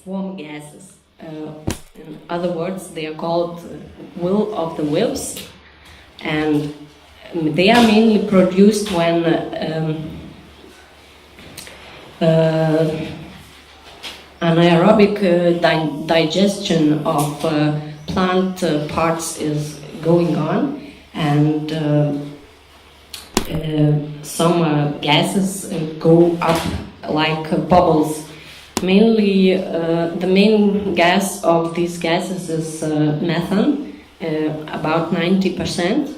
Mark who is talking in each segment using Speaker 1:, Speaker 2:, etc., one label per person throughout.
Speaker 1: swarm gases. In other words, they are called will of the wisps, and they are mainly produced when anaerobic digestion of plant parts is going on, and some gases go up like bubbles. Mainly, the main gas of these gases is methane, about 90%,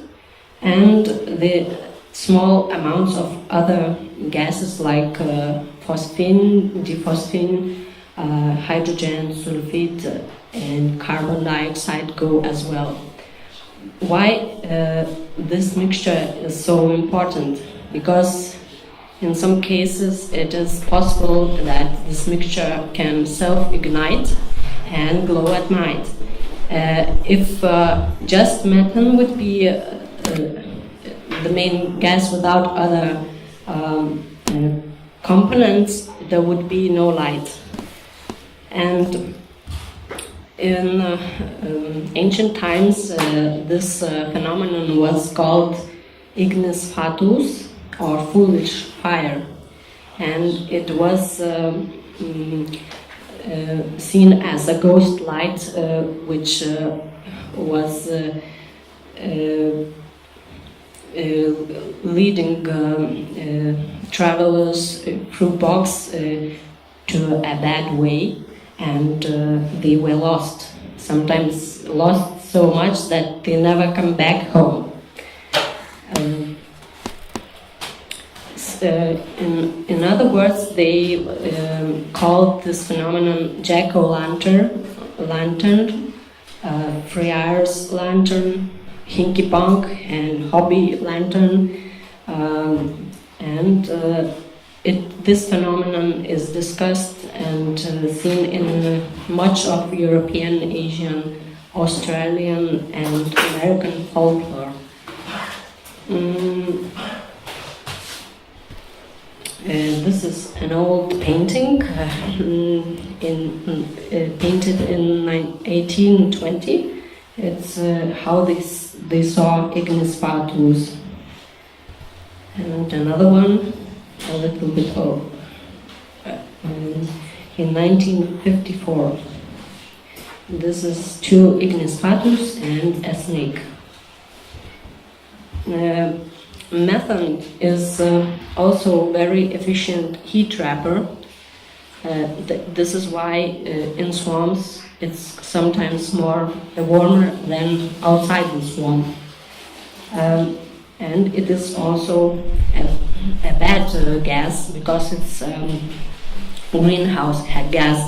Speaker 1: and the small amounts of other gases like phosphine, diphosphine, hydrogen, sulfate, and carbon dioxide go as well. Why this mixture is so important? Because in some cases it is possible that this mixture can self-ignite and glow at night. If just methane would be the main gas without other components, there would be no light. And in ancient times, this phenomenon was called ignis fatuus, or foolish fire, and it was seen as a ghost light which was leading travelers through bogs to a bad way, and they were lost. Sometimes lost so much that they never come back home. In other words, they called this phenomenon jack-o'-lantern, friar's lantern, hinky-punk, and hobby lantern, and this phenomenon is discussed and seen in much of European, Asian, Australian, and American folklore. This is an old painting painted in 1820. It's how they saw ignis fatuus. And another one, a little bit old, in 1954. This is two ignis fatuus and a snake. Methane is also very efficient heat trapper. This is why in swamps it's sometimes more warmer than outside the swamp. And it is also a bad gas because it's greenhouse gas,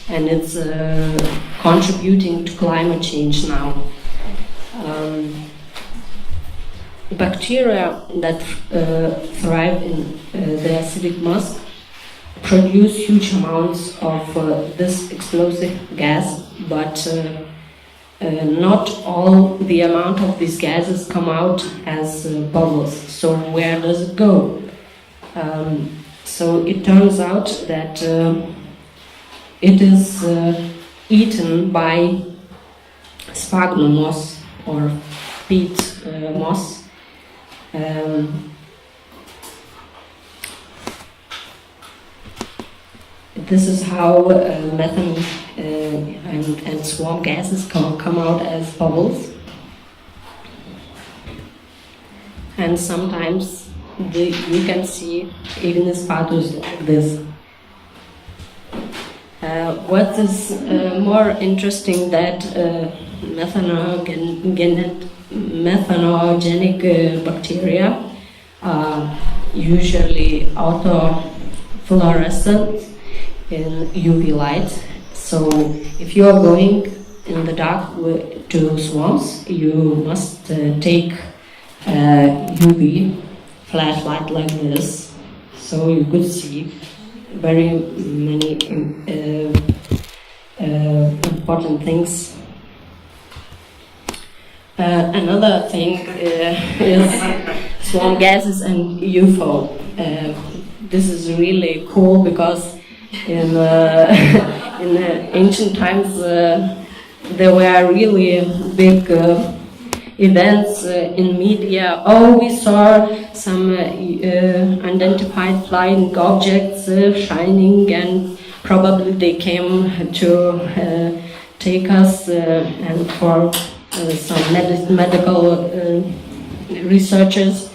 Speaker 1: and it's contributing to climate change now. Bacteria that thrive in the acidic musk produce huge amounts of this explosive gas, but not all the amount of these gases come out as bubbles. So where does it go? So it turns out that it is eaten by sphagnum moss or peat moss. This is how methane and swamp gases come out as bubbles, and sometimes you can see ignis fatuus like this. What is more interesting that methanogenic bacteria usually autofluorescent in UV light. So if you are going in the dark to swamps, you must take UV flashlight like this, so you could see very many important things. Another thing is swamp gases and UFO. This is really cool because in in ancient times there were really big events in media. Oh, we saw some unidentified flying objects shining, and probably they came to take us and for some medical researchers.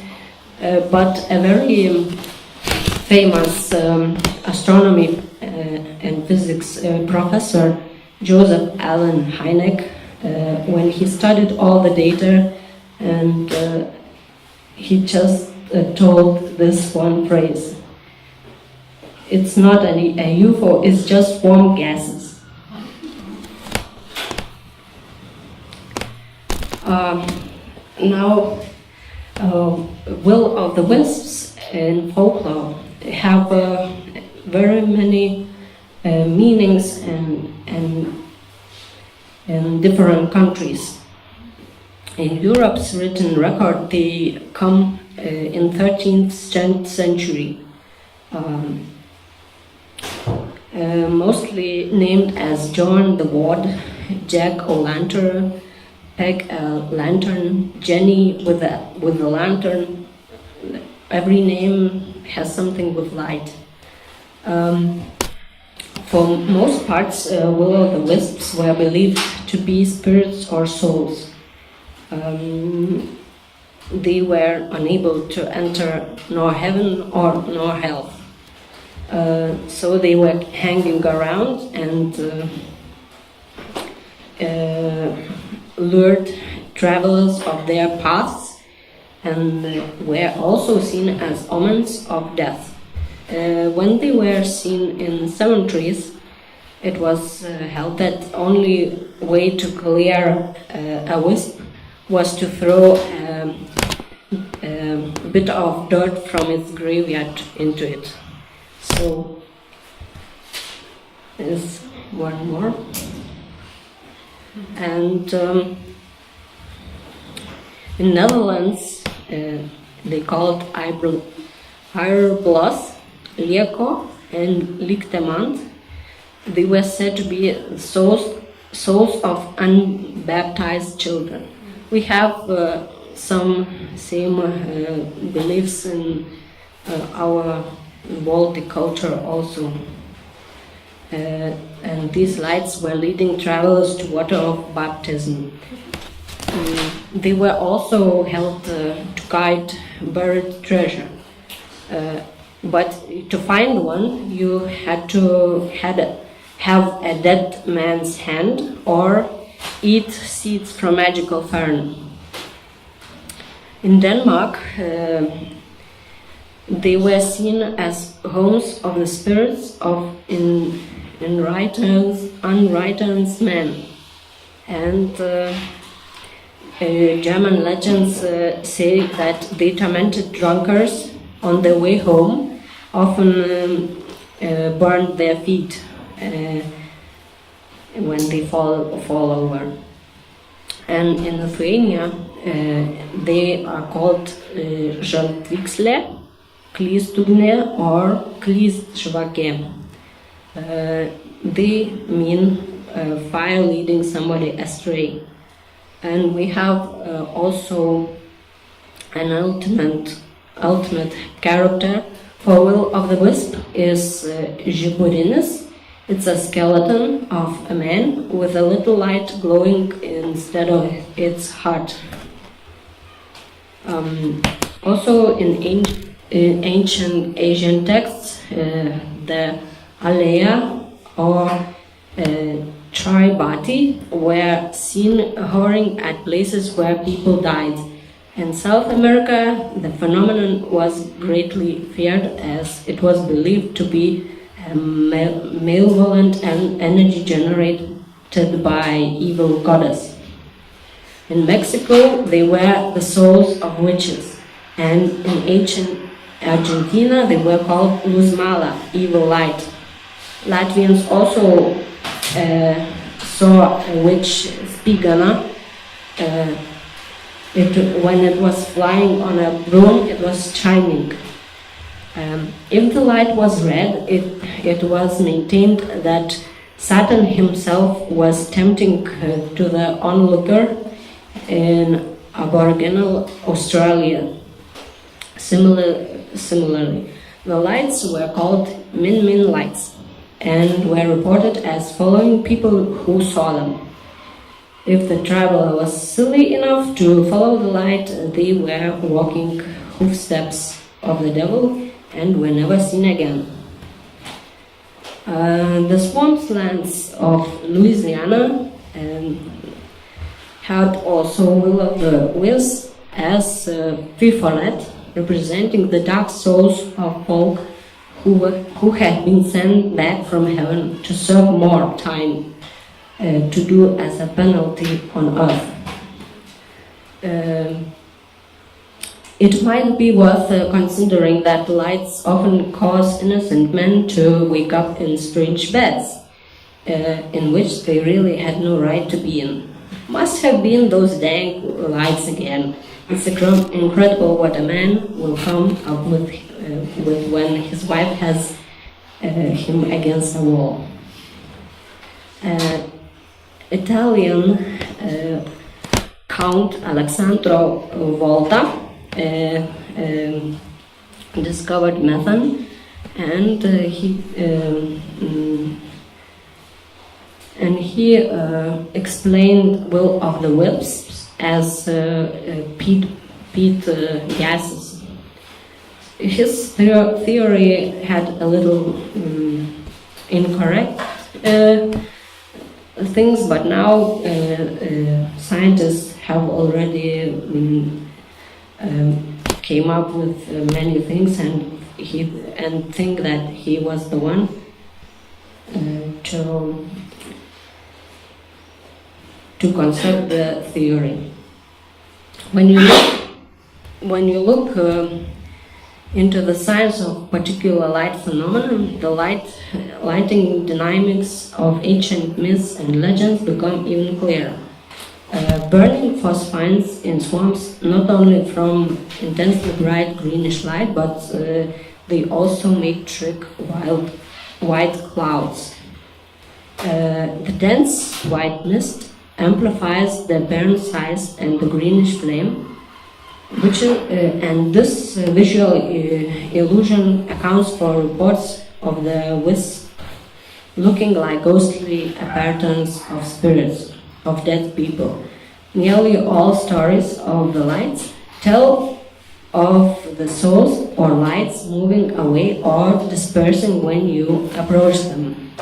Speaker 1: But a very famous astronomy and physics professor, Joseph Allen Hynek, when he studied all the data, and he just told this one phrase: it's not a UFO, it's just warm gases. Now, will of the wisps in folklore have very many meanings in different countries. In Europe's written record, they come in 13th century, mostly named as John the Ward, Jack O'Lantern, Peg a Lantern, Jenny with a lantern. Every name has something with light. For most parts, will-o'-the-wisps were believed to be spirits or souls. They were unable to enter nor heaven nor hell. So they were hanging around and lured travelers of their paths, and were also seen as omens of death. When they were seen in cemeteries, it was held that the only way to clear a wisp was to throw a bit of dirt from its graveyard into it. So, there's one more. And in Netherlands, they called Firefies, Lieko and Lichtemant. They were said to be souls of unbaptized children. We have some same beliefs in our Baltic culture also. And these lights were leading travelers to water of baptism. They were also held to guide buried treasure. But to find one, you had to have a dead man's hand or eat seeds from magical fern. In Denmark, they were seen as homes of the spirits of unrighteous men. And German legends say that they tormented drunkards on their way home, often burned their feet when they fall over. And in Lithuania, they are called žaltviksle, klystugnė, or klystžvakė. They mean fire leading somebody astray. And we have also an ultimate character for will of the wisp is žiburinis. It's a skeleton of a man with a little light glowing instead of its heart. Also in ancient Asian texts, the Alea or Tribati were seen hovering at places where people died. In South America, the phenomenon was greatly feared as it was believed to be a malevolent energy generated by evil goddess. In Mexico, they were the souls of witches, and in ancient Argentina, they were called luz mala, evil light. Latvians also saw a witch spigana. When it was flying on a broom, it was shining. If the light was red, it was maintained that Saturn himself was tempting to the onlooker in Aboriginal Australia. Similarly, the lights were called Min lights and were reported as following people who saw them. If the traveler was silly enough to follow the light, they were walking hoofsteps of the devil and were never seen again. The swamplands of Louisiana had also will of the wisps as firefox, representing the dark souls of folk who had been sent back from heaven to serve more time to do as a penalty on earth. It might be worth considering that lights often cause innocent men to wake up in strange beds, in which they really had no right to be in. Must have been those dang lights again. It's incredible what a man will come up with when his wife has him against a wall. Italian Count Alessandro Volta discovered methane, and he explained will of the wisps as peat gases. His theory had a little incorrect things, but now scientists have already came up with many things, and think that he was the one to construct the theory. When you look into the science of particular light phenomenon, the lighting dynamics of ancient myths and legends become even clearer. Burning phosphines in swamps not only from intensely bright greenish light, but they also make trick white clouds. The dense white mist amplifies the apparent size and the greenish flame, and this visual illusion accounts for reports of the wisp looking like ghostly apparitions of spirits of dead people. Nearly all stories of the lights tell of the souls or lights moving away or dispersing when you approach them.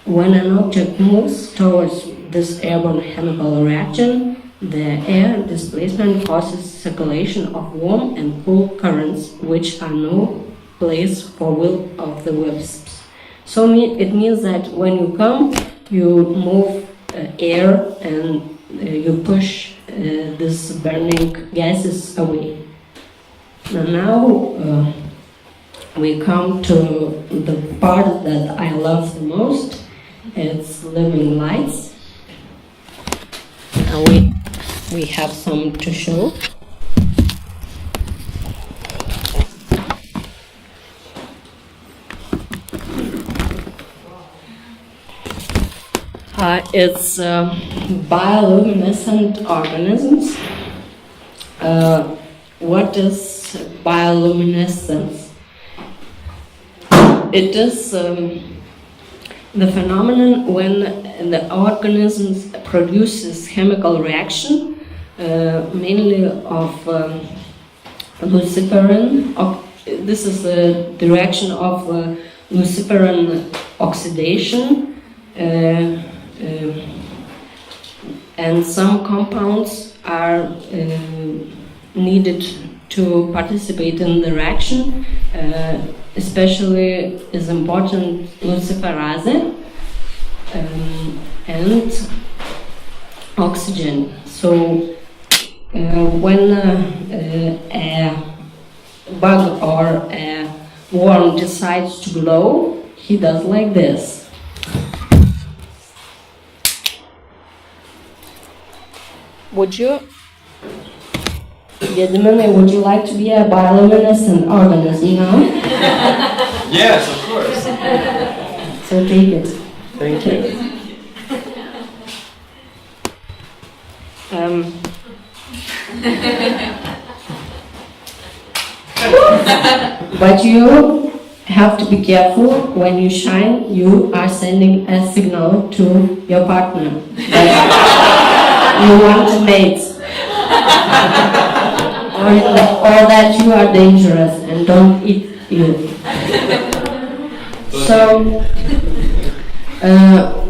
Speaker 1: When an object moves towards this airborne chemical reaction, the air displacement causes circulation of warm and cool currents, which are no place for will of the wisps. So it means that when you come, you move air and you push these burning gases away. And now we come to the part that I love the most. It's living lights. And we have some to show. It's bioluminescent organisms. What is bioluminescence? It is the phenomenon when the organism produces chemical reaction, mainly of luciferin. This is the reaction of luciferin oxidation, and some compounds are needed to participate in the reaction. Especially is important luciferase and oxygen. So when a bug or a worm decides to glow, he does like this. Would you, Gediminas, would you like to be a bioluminescent organism now?
Speaker 2: Yes, of course.
Speaker 1: So take it.
Speaker 2: Thank you.
Speaker 1: But you have to be careful. When you shine, you are sending a signal to your partner that you want to mate, or that you are dangerous and don't eat you. So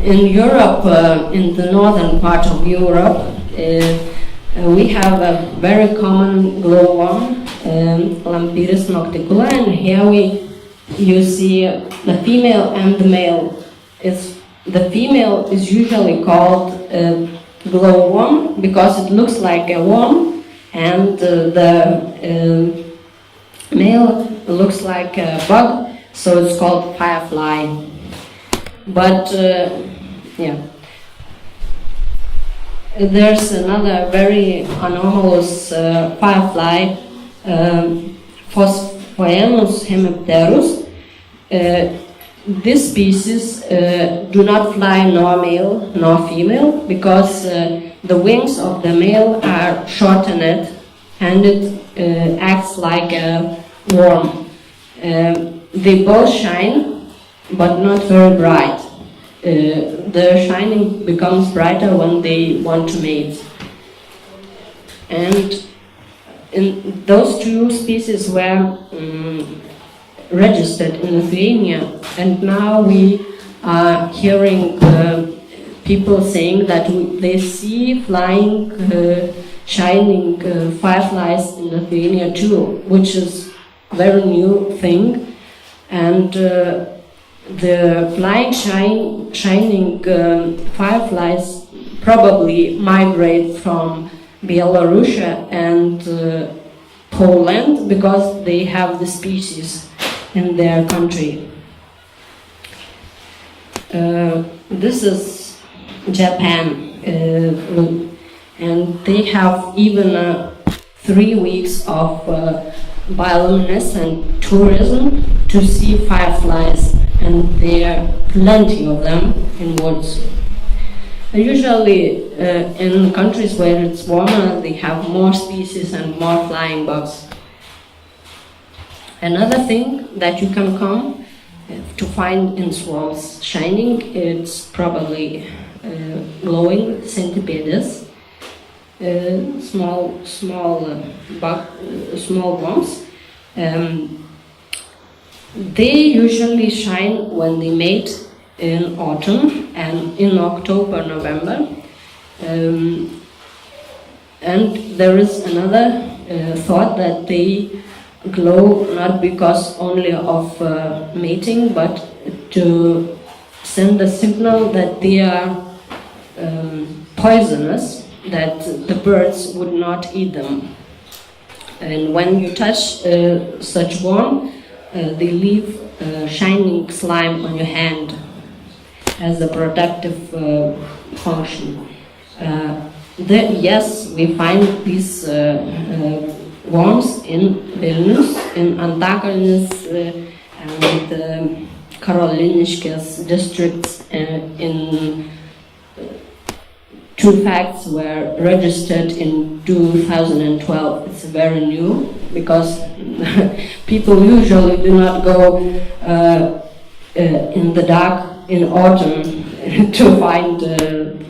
Speaker 1: in Europe, in the northern part of Europe, we have a very common glowworm, Lampiris nocticula, and here you see the female and the male. The female is usually called glowworm because it looks like a worm, and the male looks like a bug, so it's called firefly. But yeah, there's another very anomalous firefly, Phosphoenus hemipterus. This species do not fly nor male nor female because the wings of the male are shortened and it acts like a worm. They both shine, but not very bright. The shining becomes brighter when they want to mate. And in those two species were registered in Lithuania, and now we are hearing people saying that they see flying, shining fireflies in Lithuania too, which is a very new thing. And the flying, shining fireflies probably migrate from Belarus and Poland because they have the species in their country. This is Japan, and they have even 3 weeks of bioluminescent tourism to see fireflies, and there are plenty of them in woods. Usually in countries where it's warmer, they have more species and more flying bugs. Another thing that you can come to find in swamps shining, it's probably glowing centipedes, small worms. They usually shine when they mate in autumn and in October, November. And there is another thought that they glow not because only of mating, but to send a signal that they are poisonous, that the birds would not eat them. And when you touch such worm, they leave shining slime on your hand as a protective function. Yes, we find these worms in Vilnius, in Antakalnis and Karoliniškės districts. In two facts were registered in 2012. It's very new because people usually do not go in the dark in autumn to find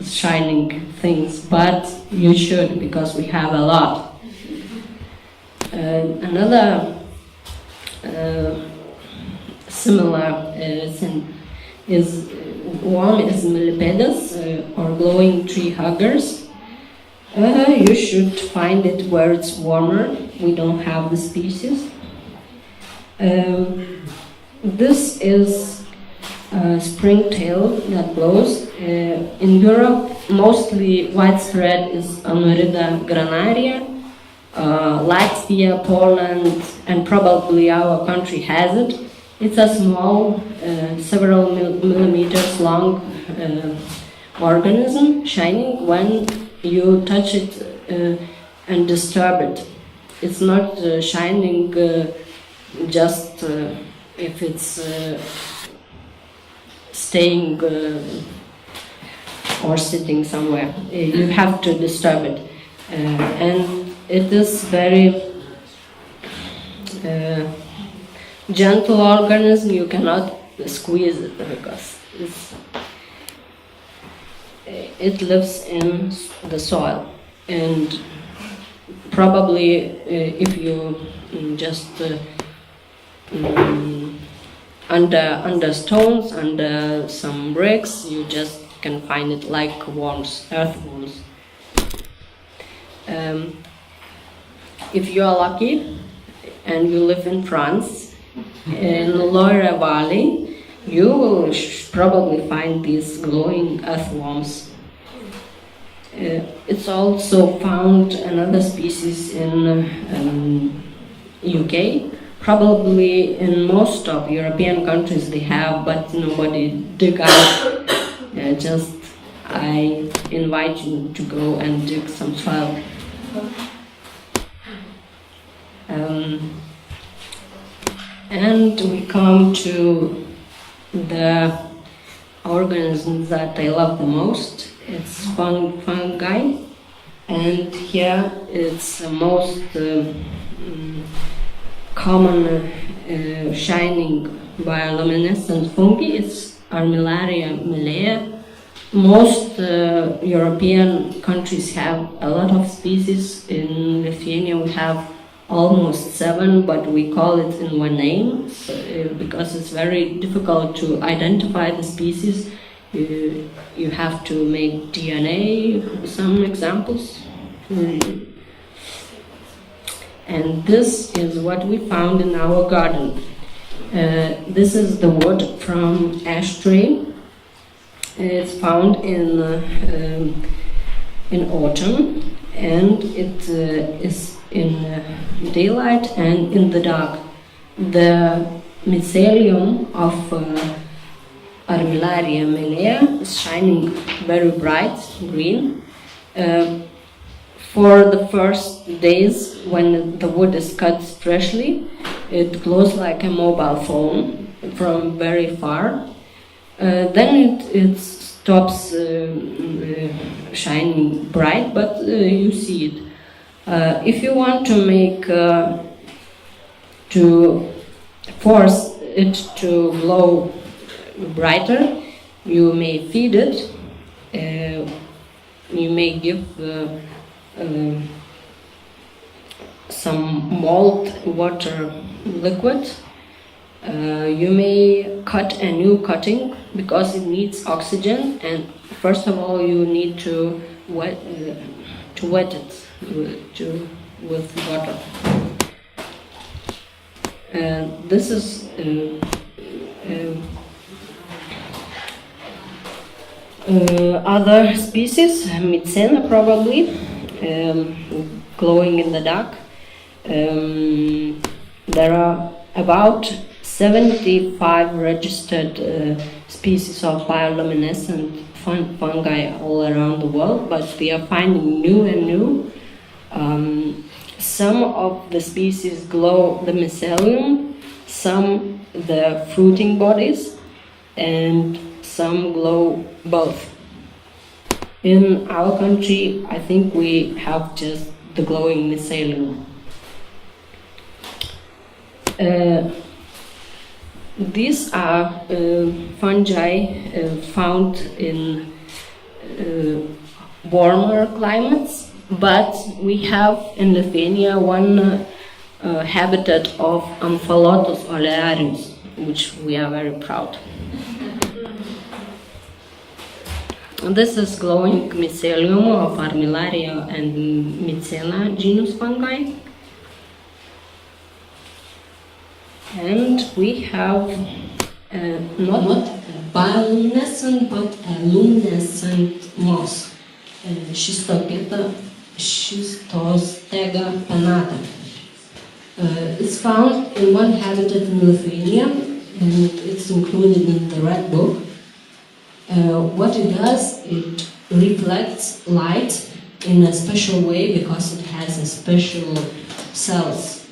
Speaker 1: shining things, but you should because we have a lot. Another similar worm is millipedes or glowing tree huggers. You should find it where it's warmer. We don't have the species. This is springtail that blows. In Europe, mostly widespread is Anurida granaria. Latvia, Poland, and probably our country has it. It's a small, several millimeters long organism, shining when you touch it and disturb it. It's not shining just if it's staying or sitting somewhere. You have to disturb it. And it is very gentle organism. You cannot squeeze it because it lives in the soil, and probably if you just under stones, under some bricks, you just can find it like worms, earthworms. If you are lucky and you live in France, in the Loire Valley, you will probably find these glowing earthworms. It's also found another species in UK. Probably in most of European countries they have, but nobody dig out. Just I invite you to go and dig some soil. And we come to the organisms that I love the most. It's fungi, and here it's the most common shining bioluminescent fungi. It's Armillaria millea. Most European countries have a lot of species. In Lithuania we have almost 7, but we call it in one name because it's very difficult to identify the species. You have to make DNA, some examples. And this is what we found in our garden. This is the wood from ash tree. It's found in autumn, and it is in daylight and in the dark. The mycelium of Armillaria millea is shining very bright green. For the first days when the wood is cut freshly, it glows like a mobile phone from very far. Then it stops shining bright, but you see it. If you want to make to force it to glow brighter, you may feed it. You may give some malt water liquid. You may cut a new cutting because it needs oxygen, and first of all you need to wet it with water. This is other species, Mycena probably, glowing in the dark. There are about 75 registered species of bioluminescent fungi all around the world, but we are finding new and new. Some of the species glow the mycelium, some the fruiting bodies, and some glow both. In our country, I think we have just the glowing mycelium. These are fungi found in warmer climates, but we have in Lithuania one habitat of Amphalotus olearius, which we are very proud. This is glowing mycelium of Armillaria and Mycena genus fungi. And we have not bioluminescent but a luminescent moss, Schistostega penata. It's found in one habitat in Lithuania, and it's included in the Red Book. What it does, it reflects light in a special way because it has a special cells.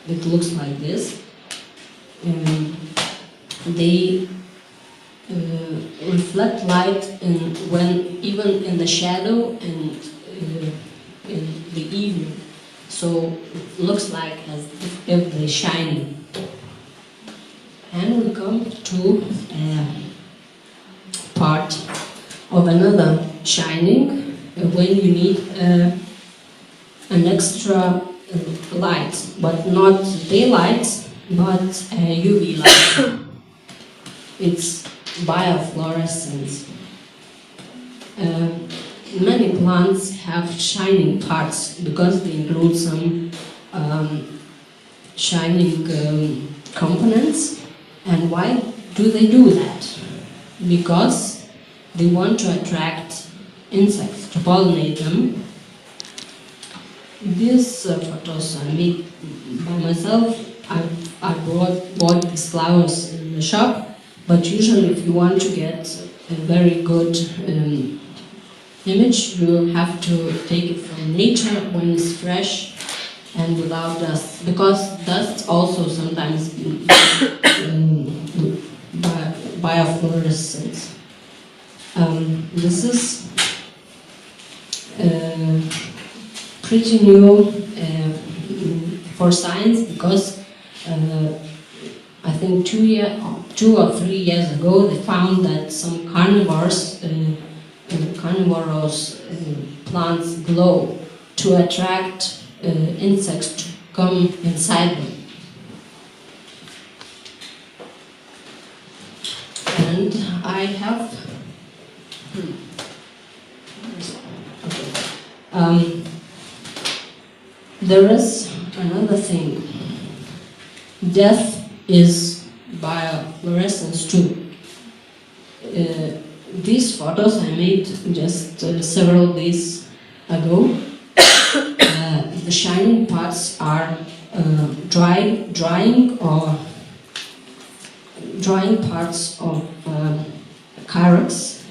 Speaker 1: It looks like this. They reflect light even in the shadow and in the evening. So it looks like as if they're shining. And we come to part of another shining when you need an extra light, but not daylight, but UV light. It's biofluorescence. Many plants have shining parts because they include some shining components. And why do they do that? Because they want to attract insects to pollinate them. These photos I made by myself. I bought these flowers in the shop, but usually if you want to get a very good image, you have to take it from nature when it's fresh and without dust, because dust also sometimes biofluorescence. This is pretty new for science, because I think 2 or 3 years ago they found that some carnivorous plants glow to attract insects to come inside them. And I have there is another thing. Death is biofluorescence too. These photos I made just several days ago. The shining parts are drying parts of carex,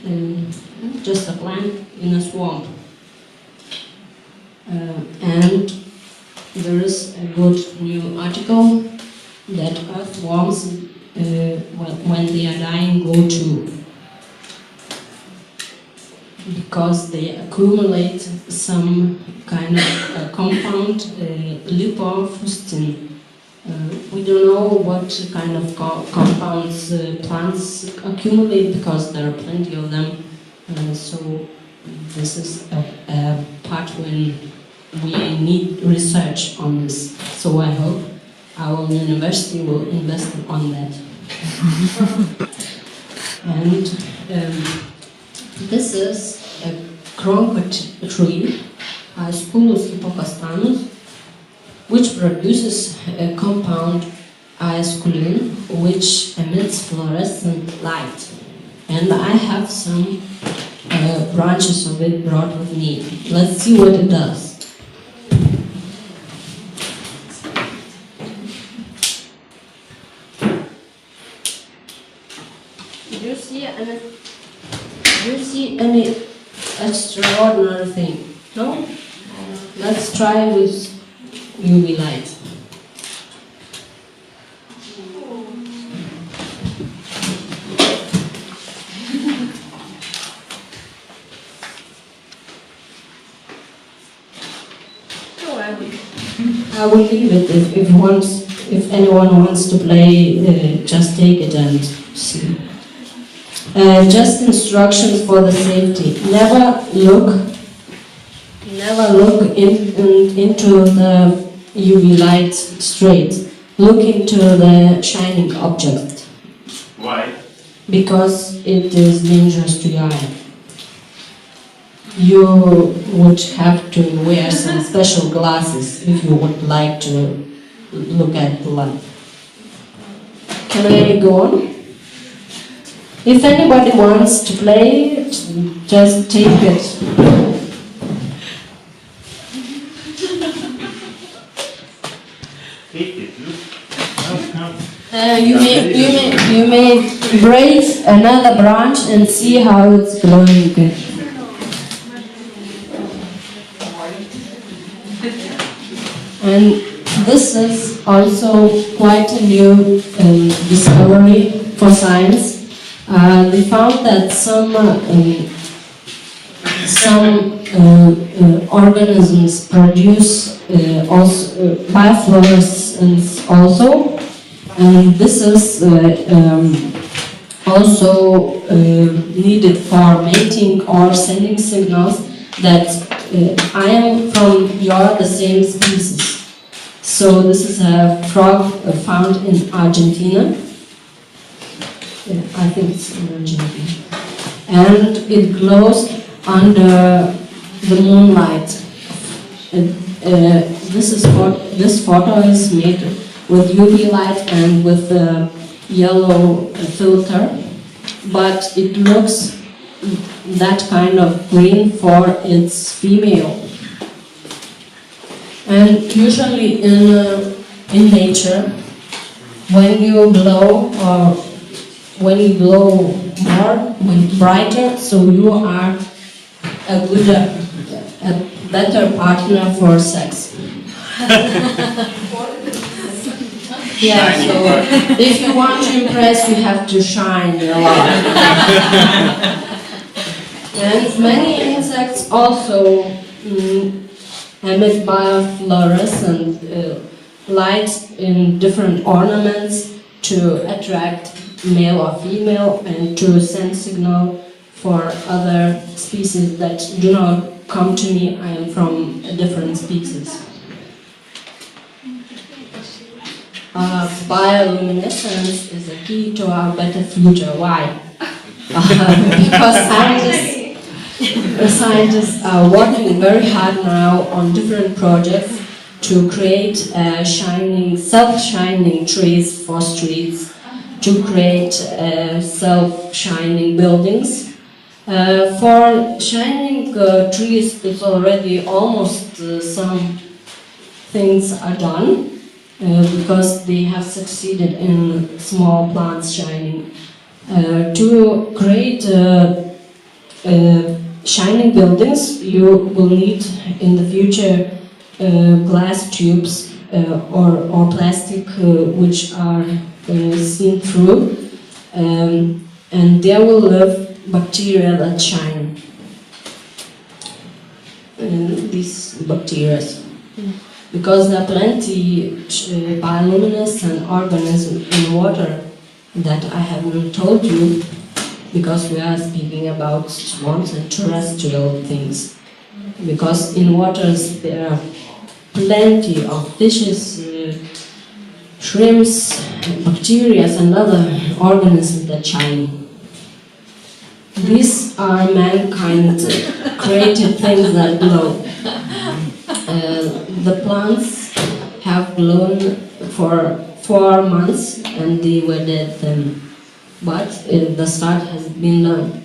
Speaker 1: just a plant in a swamp. And there is a good new article that earthworms, when they are dying, go to, because they accumulate some kind of compound, lipofuscin. We don't know what kind of compounds plants accumulate, because there are plenty of them. So this is a part when we need research on this. So I hope our university will invest on that. And this is a cronco tree, Aesculus hippocastanus, which produces a compound aesculin, which emits fluorescent light. And I have some branches of it brought with me. Let's see what it does. Do you see any extraordinary thing? No? Let's try with UV light. I will leave it if anyone wants to play, just take it and see. Just instructions for the safety. Never look into the UV light straight. Look into the shining object.
Speaker 2: Why?
Speaker 1: Because it is dangerous to your eye. You would have to wear some special glasses if you would like to look at the light. Can I go on? If anybody wants to play, just take it. You may break another branch and see how it's glowing good. And this is also quite a new discovery for science. They found that some organisms produce also biofluorescence also, and this is also needed for mating or sending signals that I am from you're the same species. So this is a frog found in Argentina. I think it's in Argentina. And it glows under the moonlight. This photo is made with UV light and with a yellow filter, but it looks that kind of green for its female. And usually in nature, when you glow more, brighter, so you are a better partner for sex. Yeah, so if you want to impress, you have to shine a lot. And many insects also emit biofluorescent light in different ornaments to attract male or female and to send signal for other species that do not come to me. I am from a different species. Bioluminescence is a key to our better future. Why? Because scientists are working very hard now on different projects to create self-shining trees for streets, to create self-shining buildings. For shining trees, it's already almost some things are done because they have succeeded in small plants shining. To create shining buildings, you will need in the future glass tubes or plastic which are seen through, and there will live bacteria that shine. These bacteria, because there are plenty bioluminescent organisms in water that I haven't told you, because we are speaking about swamps and terrestrial things. Because in waters there are plenty of fishes, shrimps, bacteria and other organisms that shine. These are mankind created things that glow. The plants have blown for 4 months and they were dead then. But the start has been done.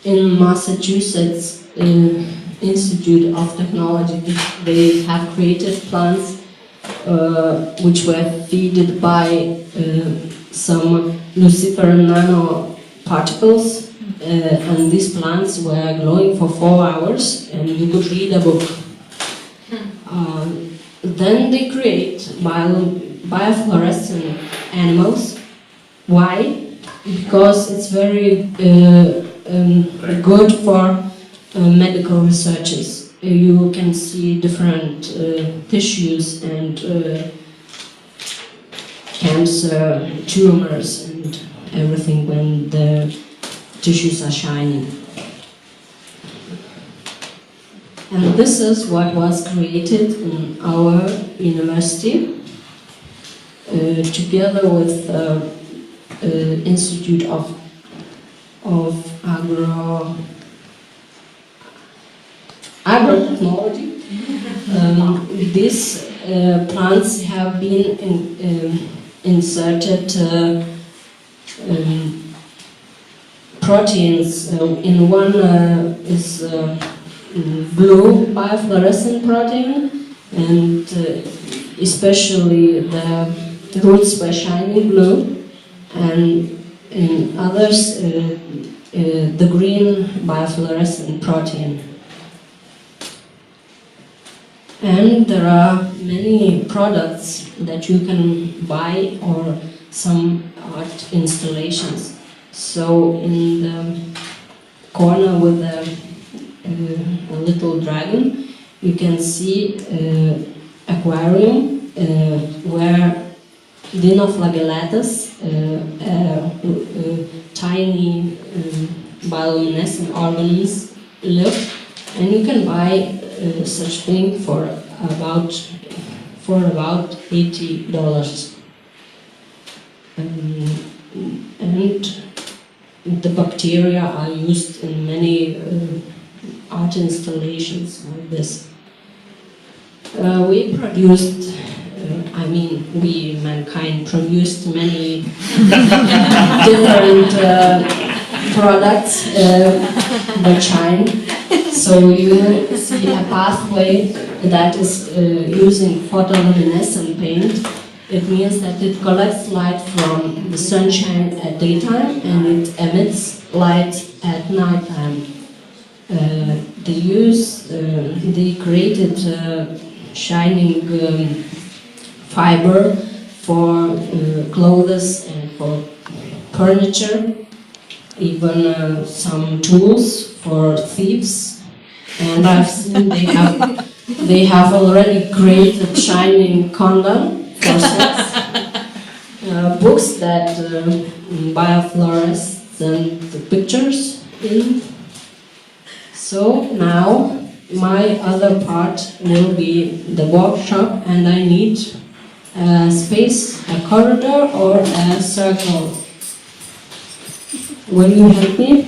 Speaker 1: In Massachusetts Institute of Technology, they have created plants which were fed by some luciferin nanoparticles, and these plants were glowing for 4 hours, and you could read a book. Then they create biofluorescent animals. Why? Because it's very good for medical researches. You can see different tissues and cancer, tumors and everything when the tissues are shining. And this is what was created in our university together with Institute of Agrotechnology. These plants have been inserted proteins. In one is blue biofluorescent protein, and especially the roots were shiny blue, and in others the green biofluorescent protein. And there are many products that you can buy, or some art installations. So in the corner with a little dragon, you can see aquarium where dinoflagellatus, tiny bioluminescent organisms live, and you can buy such thing for about $80. And the bacteria are used in many art installations like this. We produced, we, mankind, produced many different products that shine. So you see a pathway that is using photoluminescent paint. It means that it collects light from the sunshine at daytime and it emits light at nighttime. They created shining fiber for clothes and for furniture, even some tools for thieves. And I've seen they have already created shining condom for sex, books that biofluorescent pictures in. So now my other part will be the workshop, and I need a space, a corridor or a circle. Will you help me?